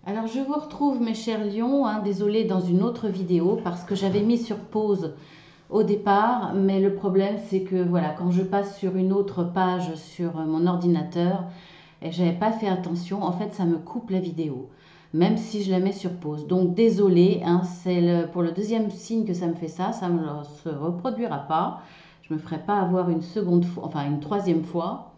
Alors je vous retrouve mes chers lions, hein, désolée dans une autre vidéo parce que j'avais mis sur pause au départ, mais le problème c'est que voilà, quand je passe sur une autre page sur mon ordinateur et j'avais pas fait attention, en fait ça me coupe la vidéo, même si je la mets sur pause. Donc désolée, hein, pour le deuxième signe que ça me fait ça ne se reproduira pas. Je me ferai pas avoir une seconde fois, enfin une troisième fois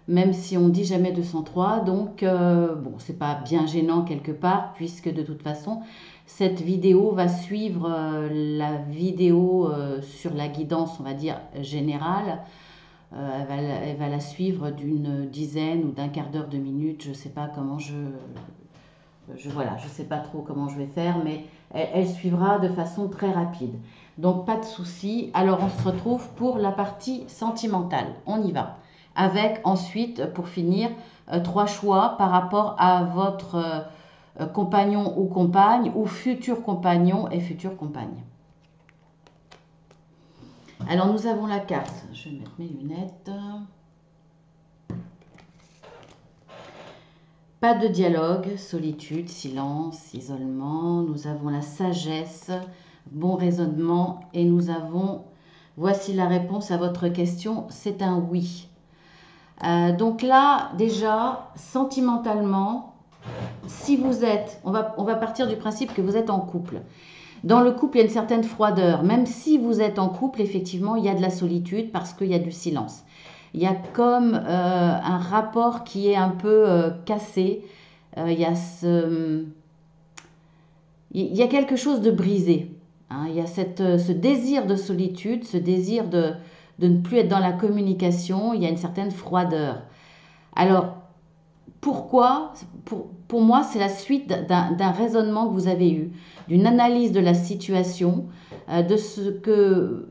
même si on dit jamais 203. Donc, bon, c'est pas bien gênant quelque part, puisque de toute façon, cette vidéo va suivre la vidéo sur la guidance, on va dire, générale. Elle va la suivre d'une dizaine ou d'un quart d'heure, de minutes. Je sais pas comment voilà, je sais pas trop comment je vais faire, mais elle suivra de façon très rapide. Donc, pas de souci. Alors, on se retrouve pour la partie sentimentale. On y va avec ensuite, pour finir, trois choix par rapport à votre compagnon ou compagne ou futur compagnon et future compagne. Alors nous avons la carte, je vais mettre mes lunettes. Pas de dialogue, solitude, silence, isolement. Nous avons la sagesse, bon raisonnement et nous avons, voici la réponse à votre question, c'est un oui. Donc là, déjà, sentimentalement, si vous êtes, on va partir du principe que vous êtes en couple. Dans le couple, il y a une certaine froideur. Même si vous êtes en couple, effectivement, il y a de la solitude parce qu'il y a du silence. Il y a comme un rapport qui est un peu cassé. Il y a il y a quelque chose de brisé. Hein. Il y a ce désir de solitude, ce désir de ne plus être dans la communication. Il y a une certaine froideur. Alors, pourquoi pour moi, c'est la suite d'un raisonnement que vous avez eu, d'une analyse de la situation, de ce que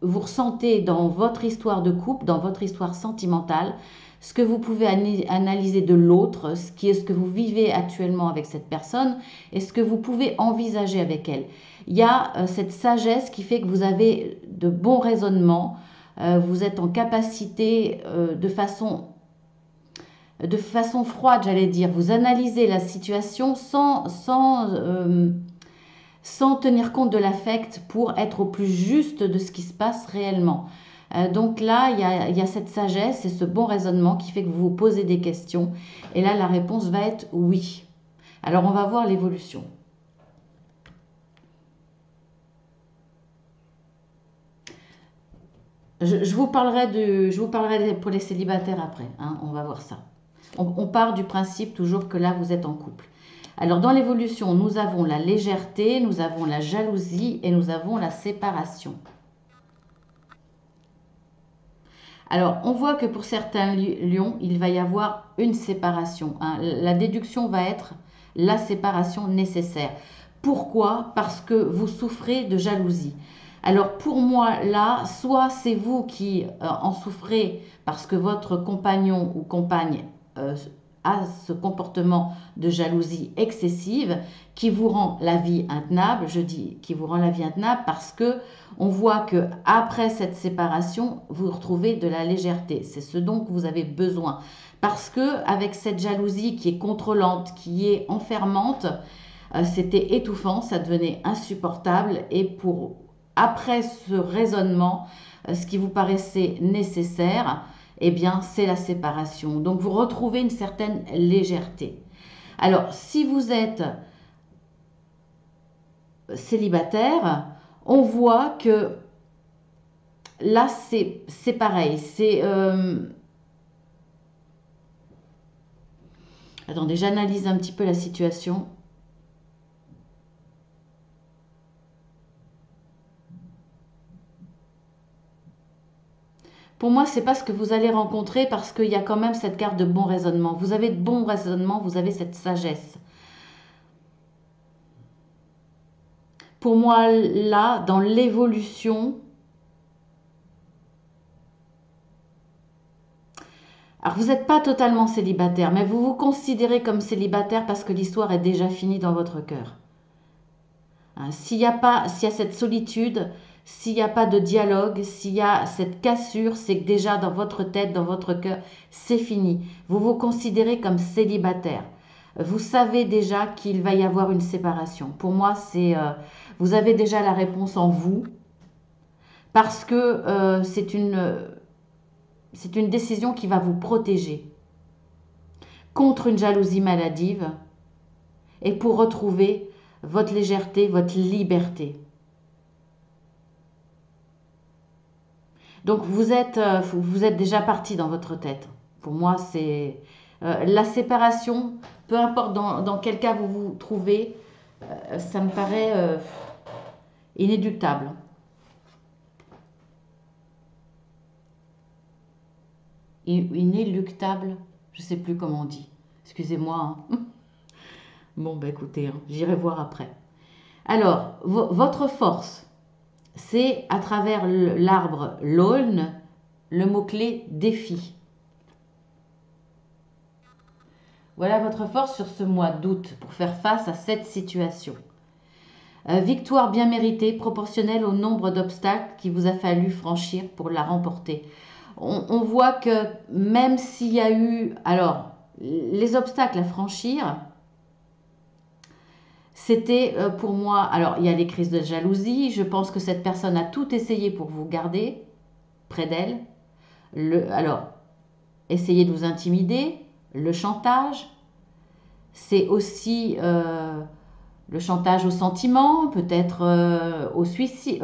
vous ressentez dans votre histoire de couple, dans votre histoire sentimentale, ce que vous pouvez analyser de l'autre, ce que vous vivez actuellement avec cette personne et ce que vous pouvez envisager avec elle. Il y a cette sagesse qui fait que vous avez de bons raisonnements, vous êtes en capacité de façon froide, j'allais dire. Vous analysez la situation sans tenir compte de l'affect pour être au plus juste de ce qui se passe réellement. Donc là, il y a cette sagesse et ce bon raisonnement qui fait que vous vous posez des questions. Et là, la réponse va être oui. Alors, on va voir l'évolution. Je vous parlerai pour les célibataires après. Hein, on va voir ça. On part du principe toujours que là, vous êtes en couple. Alors, dans l'évolution, nous avons la légèreté, nous avons la jalousie et nous avons la séparation. Alors, on voit que pour certains lions, il va y avoir une séparation. Hein. La déduction va être la séparation nécessaire. Pourquoi? Parce que vous souffrez de jalousie. Alors pour moi, là, soit c'est vous qui en souffrez parce que votre compagnon ou compagne a ce comportement de jalousie excessive qui vous rend la vie intenable. Je dis qui vous rend la vie intenable parce que on voit que après cette séparation, vous retrouvez de la légèreté. C'est ce dont vous avez besoin parce que avec cette jalousie qui est contrôlante, qui est enfermante, c'était étouffant, ça devenait insupportable et pour après ce raisonnement, ce qui vous paraissait nécessaire, eh bien, c'est la séparation. Donc, vous retrouvez une certaine légèreté. Alors, si vous êtes célibataire, on voit que là, c'est pareil. Attendez, j'analyse un petit peu la situation. Pour moi, c'est pas ce que vous allez rencontrer parce qu'il y a quand même cette carte de bon raisonnement. Vous avez de bons raisonnements, vous avez cette sagesse. Pour moi, là, dans l'évolution, alors vous n'êtes pas totalement célibataire, mais vous vous considérez comme célibataire parce que l'histoire est déjà finie dans votre cœur. Hein, s'il y a cette solitude, s'il n'y a pas de dialogue, s'il y a cette cassure, c'est que déjà dans votre tête, dans votre cœur, c'est fini. Vous vous considérez comme célibataire. vous savez déjà qu'il va y avoir une séparation. Pour moi, vous avez déjà la réponse en vous parce que c'est une décision qui va vous protéger contre une jalousie maladive et pour retrouver votre légèreté, votre liberté. Donc vous êtes déjà parti dans votre tête. Pour moi, c'est la séparation, peu importe dans quel cas vous vous trouvez, ça me paraît inéluctable. Inéluctable, je ne sais plus comment on dit. Excusez-moi. Hein. Bon, bah écoutez, hein, j'irai voir après. Alors, votre force, c'est à travers l'arbre l'aulne, le mot-clé défi. Voilà votre force sur ce mois d'août pour faire face à cette situation. Victoire bien méritée, proportionnelle au nombre d'obstacles qu'il vous a fallu franchir pour la remporter. On voit que même s'il y a eu, alors, les obstacles à franchir, c'était pour moi, alors il y a les crises de jalousie, je pense que cette personne a tout essayé pour vous garder près d'elle. Alors, essayer de vous intimider, le chantage, c'est aussi le chantage au sentiment, peut-être au suicide,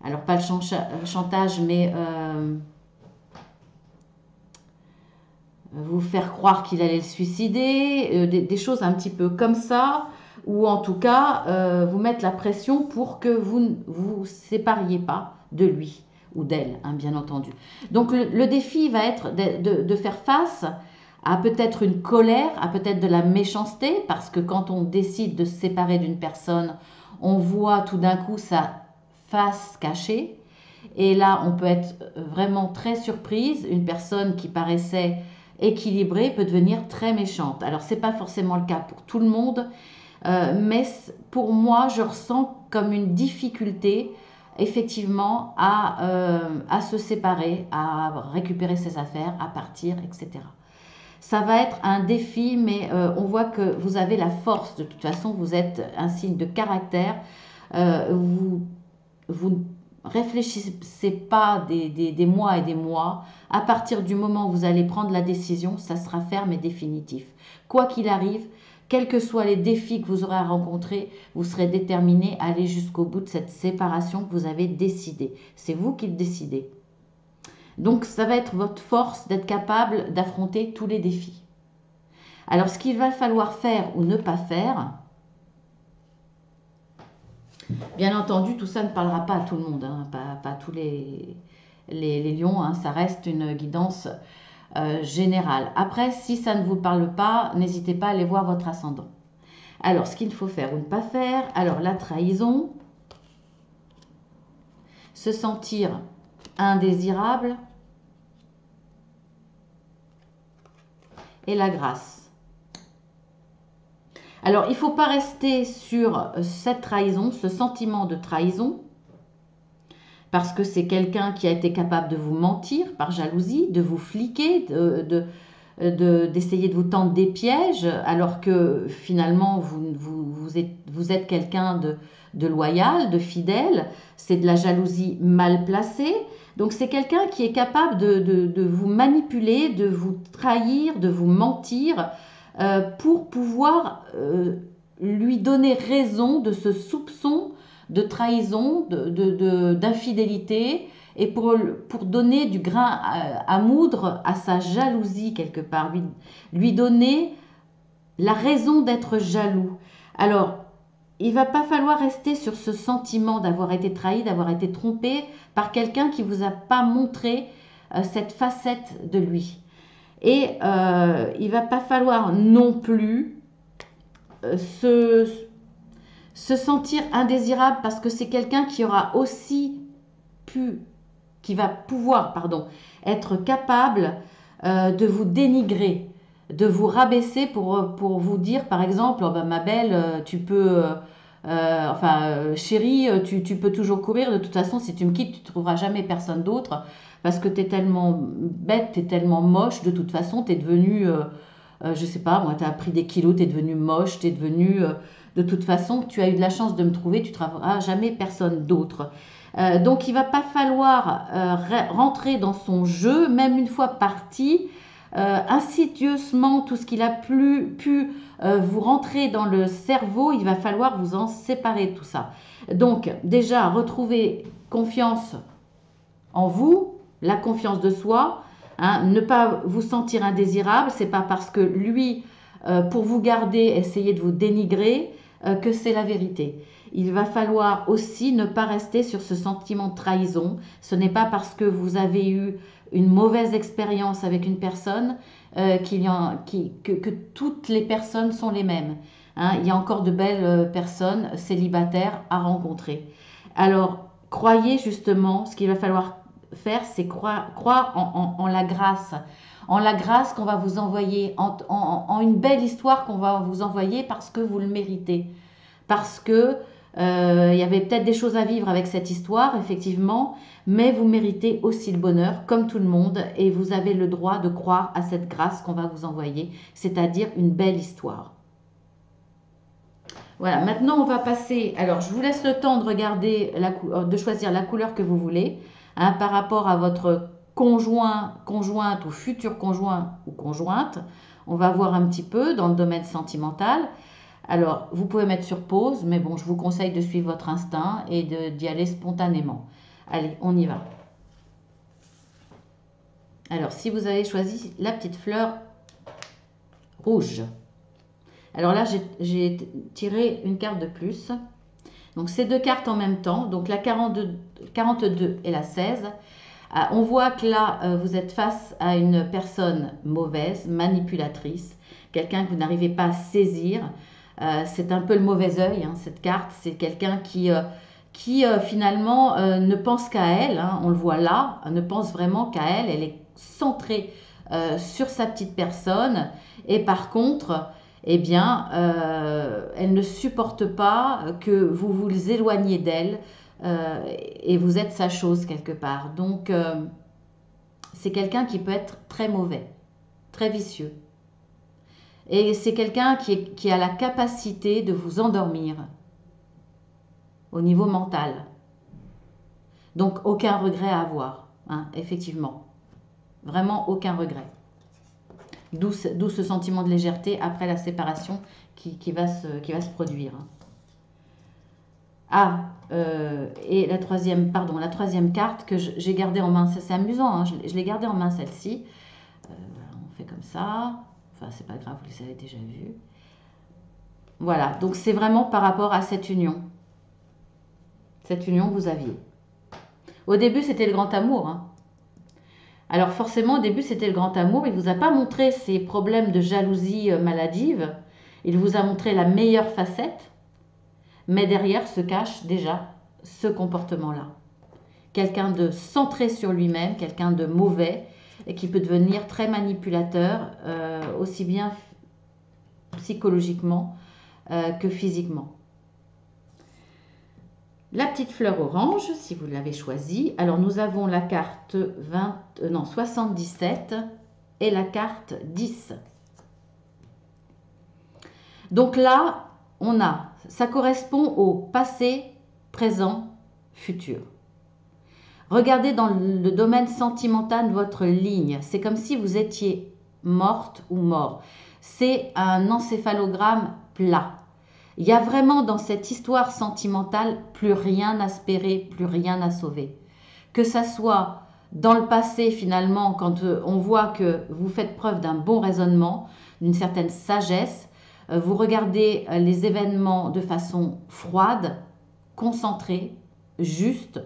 alors pas le chantage, mais vous faire croire qu'il allait le suicider, des choses un petit peu comme ça, ou en tout cas vous mettre la pression pour que vous ne vous sépariez pas de lui ou d'elle, hein, bien entendu. Donc le défi va être de faire face à peut-être une colère, à peut-être de la méchanceté, parce que quand on décide de se séparer d'une personne, on voit tout d'un coup sa face cachée. Et là, on peut être vraiment très surprise. Une personne qui paraissait équilibrée peut devenir très méchante. Alors, ce n'est pas forcément le cas pour tout le monde, mais pour moi, je ressens comme une difficulté, effectivement, à se séparer, à récupérer ses affaires, à partir, etc. Ça va être un défi, mais on voit que vous avez la force. De toute façon, vous êtes un signe de caractère. Vous ne réfléchissez pas des mois et des mois. À partir du moment où vous allez prendre la décision, ça sera ferme et définitif. Quoi qu'il arrive, quels que soient les défis que vous aurez à rencontrer, vous serez déterminé à aller jusqu'au bout de cette séparation que vous avez décidée. C'est vous qui le décidez. Donc, ça va être votre force d'être capable d'affronter tous les défis. Alors, ce qu'il va falloir faire ou ne pas faire, bien entendu, tout ça ne parlera pas à tout le monde, hein, pas tous les lions, hein, ça reste une guidance générale. Après, si ça ne vous parle pas, n'hésitez pas à aller voir votre ascendant. Alors, ce qu'il faut faire ou ne pas faire, alors la trahison, se sentir indésirable et la grâce. Alors, il ne faut pas rester sur cette trahison, ce sentiment de trahison, parce que c'est quelqu'un qui a été capable de vous mentir par jalousie, de vous fliquer, d'essayer de vous tendre des pièges, alors que finalement, vous êtes quelqu'un de loyal, de fidèle. C'est de la jalousie mal placée. Donc, c'est quelqu'un qui est capable de vous manipuler, de vous trahir, de vous mentir, pour pouvoir lui donner raison de ce soupçon de trahison, d'infidélité, et pour donner du grain à moudre à sa jalousie quelque part, lui donner la raison d'être jaloux. Alors, il ne va pas falloir rester sur ce sentiment d'avoir été trahi, d'avoir été trompé par quelqu'un qui ne vous a pas montré cette facette de lui. Et il ne va pas falloir non plus se sentir indésirable, parce que c'est quelqu'un qui aura aussi qui va pouvoir, être capable de vous dénigrer, de vous rabaisser pour vous dire, par exemple, oh ben, ma belle, tu peux, chérie, tu peux toujours courir, de toute façon, si tu me quittes, tu ne trouveras jamais personne d'autre, parce que tu es tellement bête, tu es tellement moche, de toute façon, tu es devenue je sais pas, moi, tu as pris des kilos, tu es devenu moche, tu es devenu... de toute façon, tu as eu de la chance de me trouver, tu ne trouveras jamais personne d'autre. Donc, il ne va pas falloir rentrer dans son jeu, même une fois parti, insidieusement, tout ce qu'il a pu vous rentrer dans le cerveau, il va falloir vous en séparer de tout ça. Donc, déjà, retrouver confiance en vous, la confiance de soi, hein, ne pas vous sentir indésirable, c'est pas parce que lui, pour vous garder, essayer de vous dénigrer, que c'est la vérité. Il va falloir aussi ne pas rester sur ce sentiment de trahison. Ce n'est pas parce que vous avez eu une mauvaise expérience avec une personne que toutes les personnes sont les mêmes. Hein, il y a encore de belles personnes célibataires à rencontrer. Alors, croyez justement, ce qu'il va falloir faire, c'est croire en la grâce. En la grâce qu'on va vous envoyer, en une belle histoire qu'on va vous envoyer parce que vous le méritez. Parce que il y avait peut-être des choses à vivre avec cette histoire, effectivement, mais vous méritez aussi le bonheur, comme tout le monde, et vous avez le droit de croire à cette grâce qu'on va vous envoyer, c'est-à-dire une belle histoire. Voilà, maintenant on va passer, alors je vous laisse le temps de regarder, de choisir la couleur que vous voulez, hein, par rapport à votre conjoint, conjointe ou futur conjoint ou conjointe. On va voir un petit peu dans le domaine sentimental. Alors, vous pouvez mettre sur pause, mais bon, je vous conseille de suivre votre instinct et d'y aller spontanément. Allez, on y va. Alors, si vous avez choisi la petite fleur rouge. Alors là, j'ai tiré une carte de plus. Donc, ces deux cartes en même temps. Donc, la 42 et la 16. On voit que là, vous êtes face à une personne mauvaise, manipulatrice, quelqu'un que vous n'arrivez pas à saisir. C'est un peu le mauvais œil, hein, cette carte. C'est quelqu'un qui finalement ne pense qu'à elle. Hein, on le voit là, ne pense vraiment qu'à elle. Elle est centrée sur sa petite personne. Et par contre, eh bien, elle ne supporte pas que vous vous éloigniez d'elle. Et vous êtes sa chose quelque part. Donc, c'est quelqu'un qui peut être très mauvais, très vicieux. Et c'est quelqu'un qui a la capacité de vous endormir au niveau mental. Donc, aucun regret à avoir, hein, effectivement. Vraiment aucun regret. D'où ce sentiment de légèreté après la séparation qui va se produire. Ah, et la troisième carte que j'ai gardée en main, c'est amusant, hein, je l'ai gardée en main celle-ci. On fait comme ça, enfin c'est pas grave, vous les avez déjà vus. Voilà, donc c'est vraiment par rapport à cette union que vous aviez. Au début c'était le grand amour, hein. Alors forcément au début c'était le grand amour, il ne vous a pas montré ses problèmes de jalousie maladive, il vous a montré la meilleure facette. Mais derrière se cache déjà ce comportement-là. Quelqu'un de centré sur lui-même, quelqu'un de mauvais, et qui peut devenir très manipulateur, aussi bien psychologiquement que physiquement. La petite fleur orange, si vous l'avez choisie. Alors nous avons la carte 77 et la carte 10. Donc là, ça correspond au passé, présent, futur. Regardez dans le domaine sentimental votre ligne. C'est comme si vous étiez morte ou mort. C'est un encéphalogramme plat. Il y a vraiment dans cette histoire sentimentale plus rien à espérer, plus rien à sauver. Que ça soit dans le passé finalement, quand on voit que vous faites preuve d'un bon raisonnement, d'une certaine sagesse, vous regardez les événements de façon froide, concentrée, juste.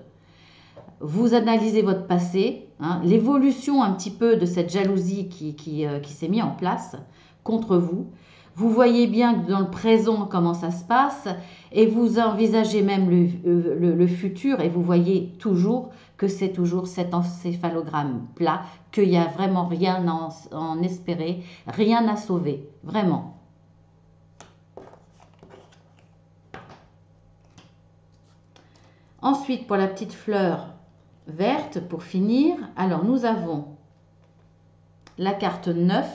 Vous analysez votre passé, hein, l'évolution un petit peu de cette jalousie qui s'est mise en place contre vous. Vous voyez bien que dans le présent, comment ça se passe, et vous envisagez même le futur, et vous voyez toujours que c'est toujours cet encéphalogramme plat, qu'il n'y a vraiment rien à en espérer, rien à sauver, vraiment. Ensuite, pour la petite fleur verte, pour finir, alors nous avons la carte 9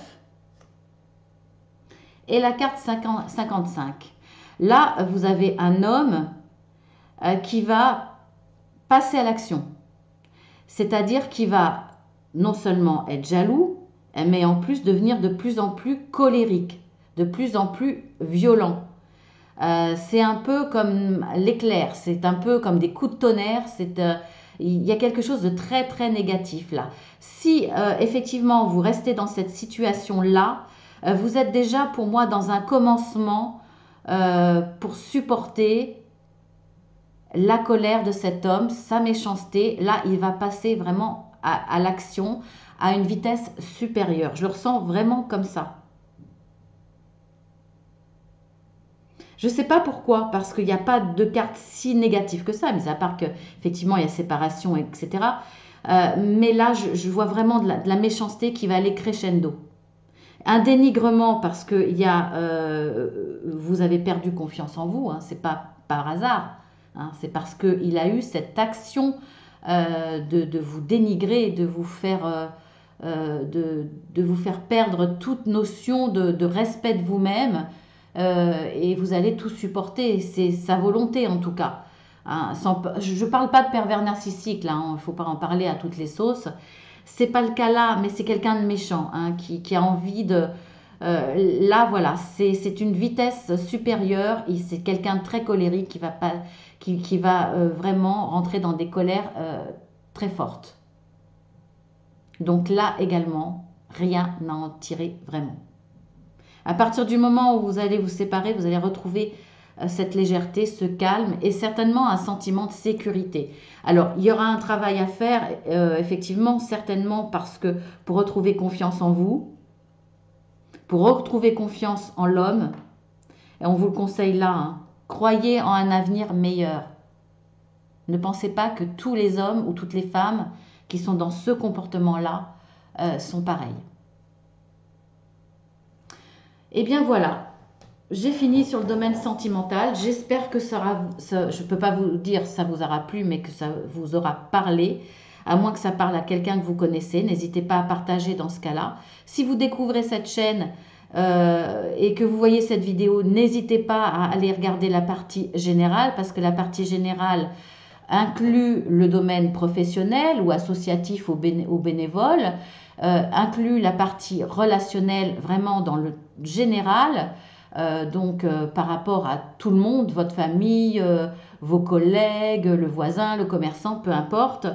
et la carte 55. Là, vous avez un homme qui va passer à l'action. C'est-à-dire qu'il va non seulement être jaloux, mais en plus devenir de plus en plus colérique, de plus en plus violent. C'est un peu comme l'éclair, c'est un peu comme des coups de tonnerre, il y a quelque chose de très très négatif là. Si effectivement vous restez dans cette situation-là, vous êtes déjà pour moi dans un commencement pour supporter la colère de cet homme, sa méchanceté. Là, il va passer vraiment à l'action à une vitesse supérieure. Je le ressens vraiment comme ça. Je ne sais pas pourquoi, parce qu'il n'y a pas de carte si négative que ça, mais à part qu'effectivement, il y a séparation, etc. Mais là, je vois vraiment de la méchanceté qui va aller crescendo. Un dénigrement parce que vous avez perdu confiance en vous, hein, c'est pas par hasard, hein, c'est parce qu'il a eu cette action de vous dénigrer, de vous faire perdre toute notion de respect de vous-même, et vous allez tout supporter, c'est sa volonté en tout cas. Hein, je ne parle pas de pervers narcissique, là, il ne faut pas en parler à toutes les sauces. C'est pas le cas là, mais c'est quelqu'un de méchant, hein, qui a envie de... là, voilà, c'est une vitesse supérieure. C'est quelqu'un de très colérique qui va vraiment rentrer dans des colères très fortes. Donc là également, rien à en tirer vraiment. À partir du moment où vous allez vous séparer, vous allez retrouver cette légèreté, ce calme et certainement un sentiment de sécurité. Alors, il y aura un travail à faire, effectivement, certainement parce que pour retrouver confiance en vous, pour retrouver confiance en l'homme, et on vous le conseille là, hein, croyez en un avenir meilleur. Ne pensez pas que tous les hommes ou toutes les femmes qui sont dans ce comportement-là sont pareils. Et bien voilà, j'ai fini sur le domaine sentimental. J'espère que je ne peux pas vous dire ça vous aura plu, mais que ça vous aura parlé. À moins que ça parle à quelqu'un que vous connaissez, n'hésitez pas à partager dans ce cas-là. Si vous découvrez cette chaîne et que vous voyez cette vidéo, n'hésitez pas à aller regarder la partie générale, parce que la partie générale inclut le domaine professionnel ou associatif ou bénévole, inclut la partie relationnelle vraiment dans le général, par rapport à tout le monde, votre famille, vos collègues, le voisin, le commerçant, peu importe.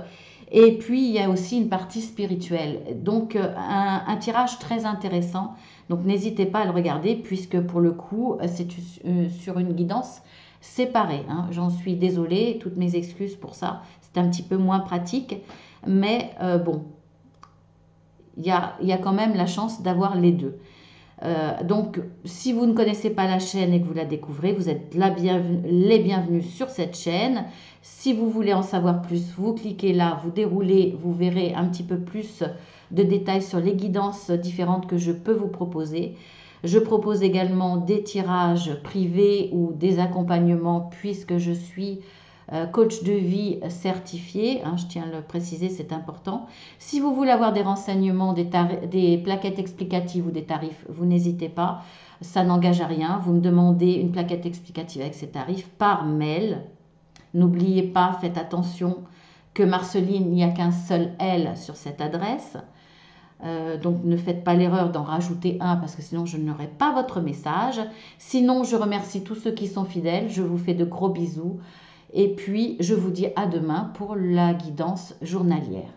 Et puis il y a aussi une partie spirituelle, donc un tirage très intéressant, donc n'hésitez pas à le regarder, puisque pour le coup c'est sur une guidance séparée, hein. J'en suis désolée, toutes mes excuses pour ça, c'est un petit peu moins pratique, mais bon, il y a quand même la chance d'avoir les deux. Donc, si vous ne connaissez pas la chaîne et que vous la découvrez, vous êtes les bienvenus sur cette chaîne. Si vous voulez en savoir plus, vous cliquez là, vous déroulez, vous verrez un petit peu plus de détails sur les guidances différentes que je peux vous proposer. Je propose également des tirages privés ou des accompagnements, puisque je suis coach de vie certifié, hein, je tiens à le préciser, c'est important. Si vous voulez avoir des renseignements, des plaquettes explicatives ou des tarifs, vous n'hésitez pas, ça n'engage à rien. Vous me demandez une plaquette explicative avec ces tarifs par mail. N'oubliez pas, faites attention que Marceline, il n'y a qu'un seul L sur cette adresse. Donc ne faites pas l'erreur d'en rajouter un, parce que sinon je n'aurai pas votre message. Sinon, je remercie tous ceux qui sont fidèles. Je vous fais de gros bisous. Et puis, je vous dis à demain pour la guidance journalière.